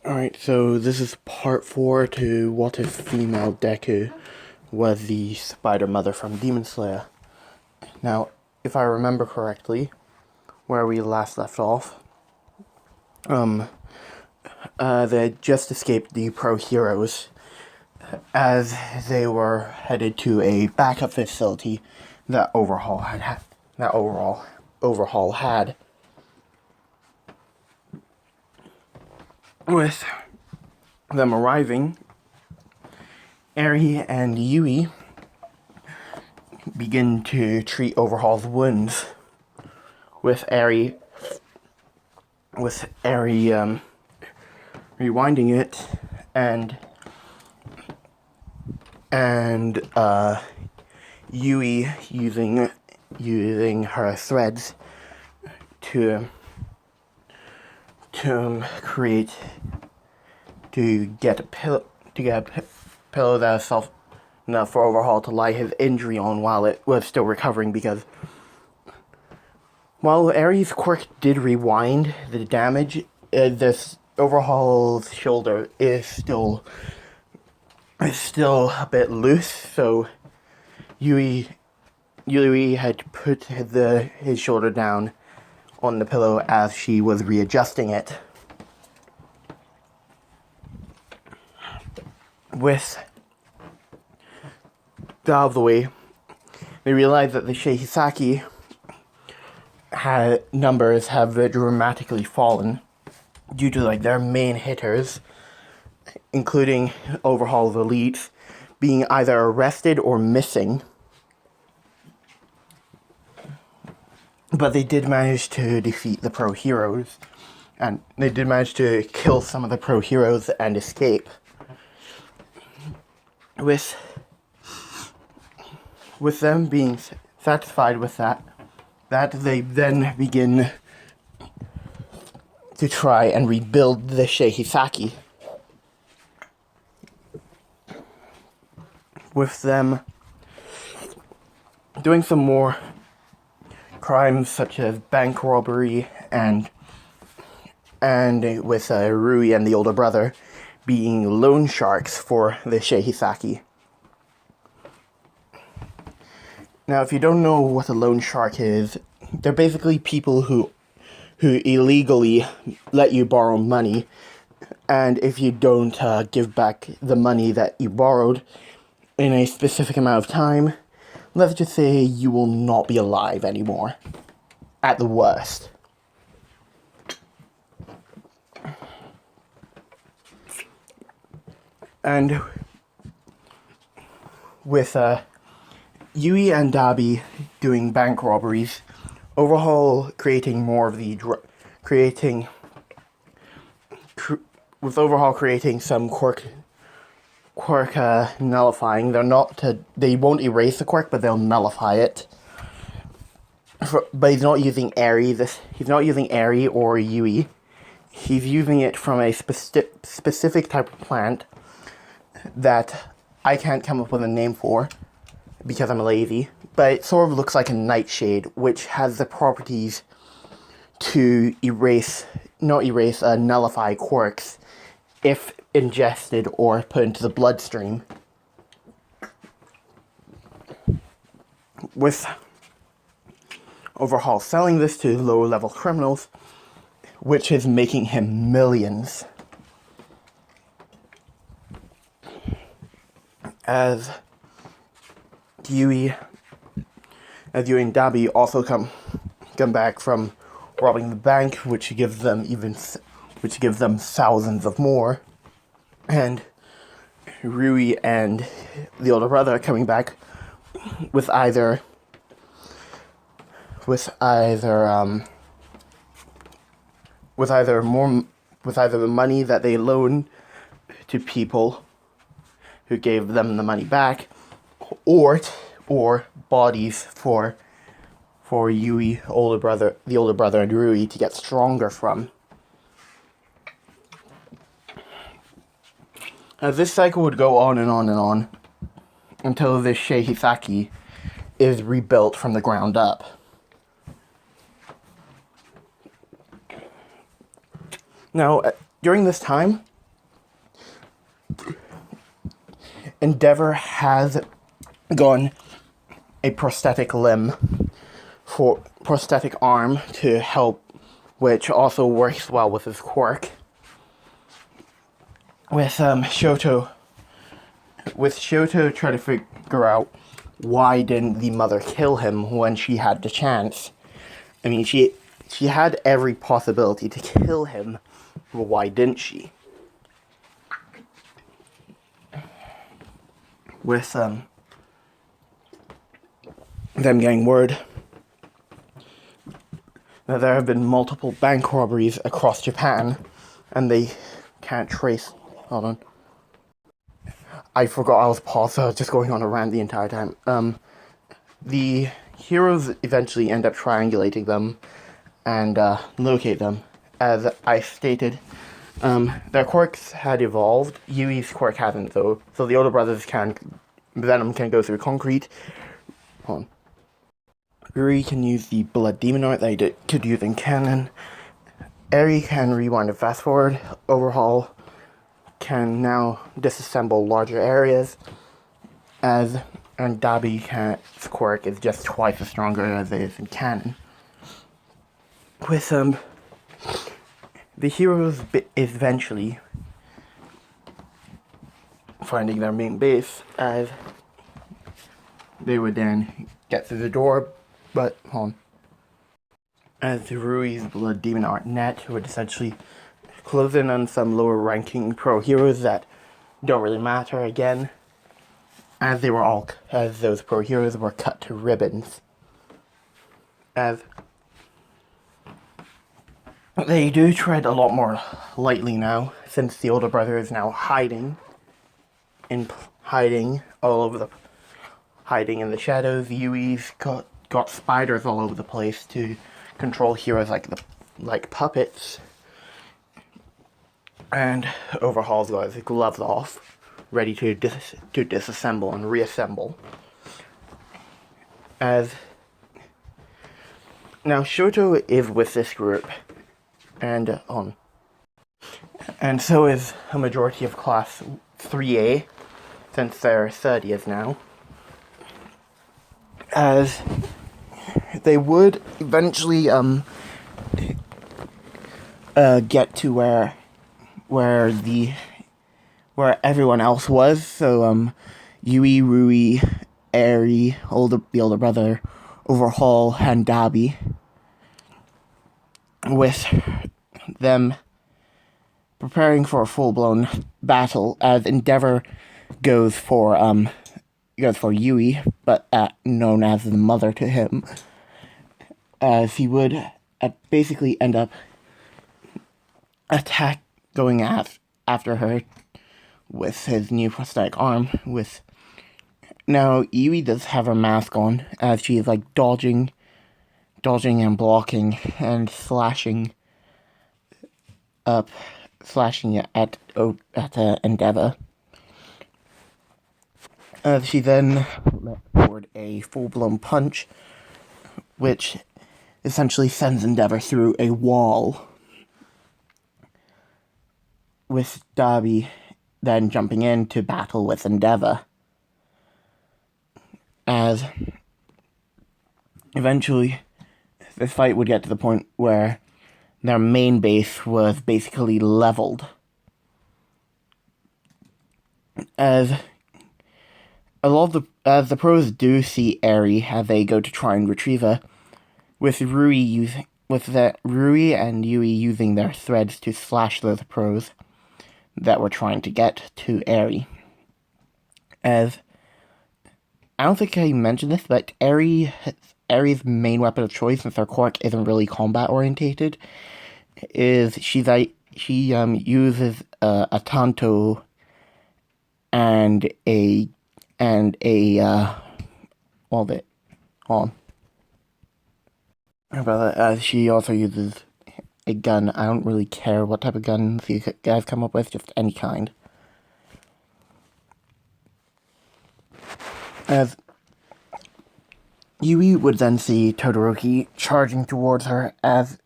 Alright, so this is part 4 to What If Female Deku was the Spider Mother from Demon Slayer. Now, if I remember correctly, where we last left off, they had just escaped the Pro Heroes as they were headed to a backup facility that Overhaul had. With them arriving, Eri and Yui begin to treat Overhaul's wounds, with Eri rewinding it and Yui using her threads to get a pillow that was soft enough for Overhaul to lie his injury on while it was still recovering, because while Eri's quirk did rewind the damage, this Overhaul's shoulder is still a bit loose, so Yui had to put his shoulder down on the pillow as she was readjusting it. With that out of the way, they realized that the Shie numbers have dramatically fallen due to their main hitters, including Overhaul's elites, being either arrested or missing. But they did manage to defeat the Pro Heroes, and they did manage to kill some of the Pro Heroes and escape. With them being satisfied with that they then begin to try and rebuild the Shie, with them doing some more crimes such as bank robbery and with Rui and the older brother being loan sharks for the Shie. Now, if you don't know what a loan shark is, they're basically people who illegally let you borrow money, and if you don't give back the money that you borrowed in a specific amount of time, let's just say you will not be alive anymore, at the worst. And with Yui and Dabi doing bank robberies, Overhaul creating more of the with Overhaul creating some quirk nullifying. They won't erase the quirk, but they'll nullify it. But he's not using Eri. He's not using Eri or Yui. He's using it from a specific type of plant that I can't come up with a name for because I'm lazy, but it sort of looks like a nightshade, which has the properties to nullify quirks if ingested or put into the bloodstream. With Overhaul selling this to lower level criminals, which is making him millions. As Yui and Dabi also come back from robbing the bank, which gives them thousands of more, and Rui and the older brother are coming back with either the money that they loaned to people who gave them the money back, or bodies for Yui, the older brother, and Rui to get stronger from. As this cycle would go on and on and on until this Shie is rebuilt from the ground up. Now, during this time, Endeavor has gotten a prosthetic limb for prosthetic arm to help, which also works well with his quirk. With Shoto trying to figure out why didn't the mother kill him when she had the chance. I mean, she had every possibility to kill him, but why didn't she? With them getting word that there have been multiple bank robberies across Japan, and they can't trace. Hold on. I forgot I was paused, so I was just going on a rant the entire time. The heroes eventually end up triangulating them and locate them. As I stated, their quirks had evolved. Yui's quirk hasn't, though. So the older brothers Venom can go through concrete. Hold on. Rui can use the blood demon art that he could use in canon. Eri can rewind and fast forward. Overhaul can now disassemble larger areas. And Dabi's quirk is just twice as stronger as it is in canon. With the heroes eventually finding their main base, as they would then get through the door, but hold on. As Rui's blood demon art net would essentially close in on some lower ranking pro heroes that don't really matter again, as those pro heroes were cut to ribbons. As they do tread a lot more lightly now, since the older brother is now hiding in the shadows. Yui's got spiders all over the place to control heroes like puppets. And Overhaul's got his gloves off, ready to disassemble and reassemble. As now Shoto is with this group, and so is a majority of class 3A, since they're 30th now. As they would eventually get to where everyone else was. So Yui, Rui, Eri, the older brother, Overhaul, and Dabi, with them preparing for a full-blown battle, as Endeavor goes for Yui, but known as the mother to him, as he would basically end up going after her with his new prosthetic arm. Now Yui does have her mask on, as she is like dodging and blocking and slashing at Endeavor. She then let forward a full-blown punch, which essentially sends Endeavor through a wall, with Dabi then jumping in to battle with Endeavor. As eventually this fight would get to the point where their main base was basically leveled. As the pros do see Eri as they go to try and retrieve her, with Rui and Yui using their threads to slash those pros that were trying to get to Eri. As I don't think I mentioned this, but Eri's main weapon of choice, since her quirk isn't really combat orientated, is she uses a tanto and a all of it on. But she also uses a gun. I don't really care what type of guns you guys come up with, just any kind. As Yui would then see Todoroki charging towards her, as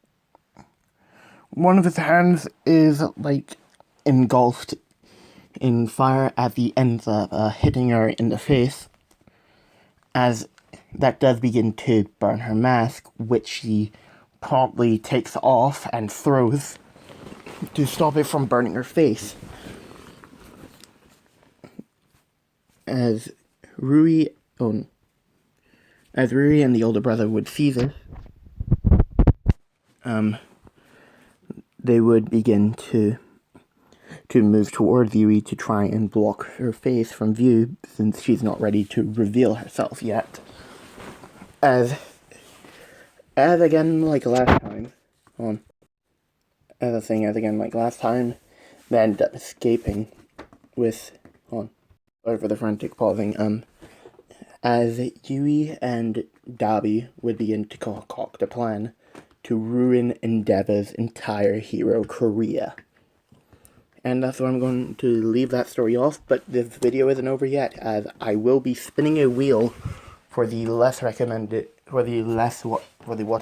one of his hands is like engulfed in fire as he ends up hitting her in the face, as that does begin to burn her mask, which she promptly takes off and throws to stop it from burning her face. As Rui and the older brother would see this, they would begin to move towards Yui to try and block her face from view, since she's not ready to reveal herself yet. As again, like last time, they end up escaping with, over the frantic pausing, as Yui and Dabi would begin to concoct a plan to ruin Endeavor's entire hero career. And that's where I'm going to leave that story off, but this video isn't over yet, as I will be spinning a wheel for the what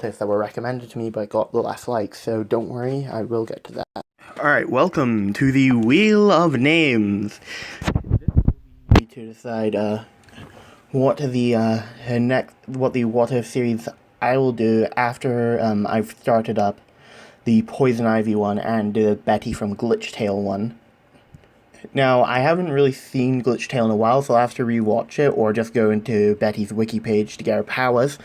ifs that were recommended to me but got the less likes, so don't worry, I will get to that. Alright, welcome to the Wheel of Names. To decide what the what if series I will do after I've started up the Poison Ivy one and the Betty from Glitch Tale one. Now, I haven't really seen Glitch Tale in a while, so I'll have to rewatch it or just go into Betty's wiki page to get her powers.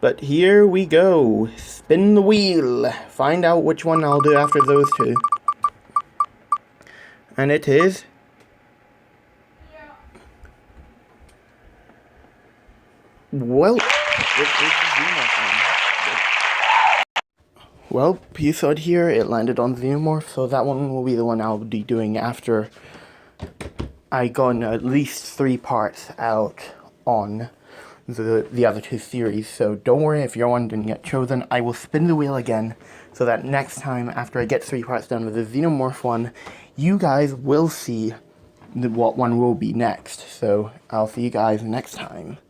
But here we go. Spin the wheel. Find out which one I'll do after those two. And it is... well, well, you saw it here, it landed on Xenomorph, so that one will be the one I'll be doing after I got at least 3 parts out on the other 2 series. So don't worry if your one didn't get chosen, I will spin the wheel again, so that next time, after I get 3 parts done with the Xenomorph one, you guys will see what one will be next. So I'll see you guys next time.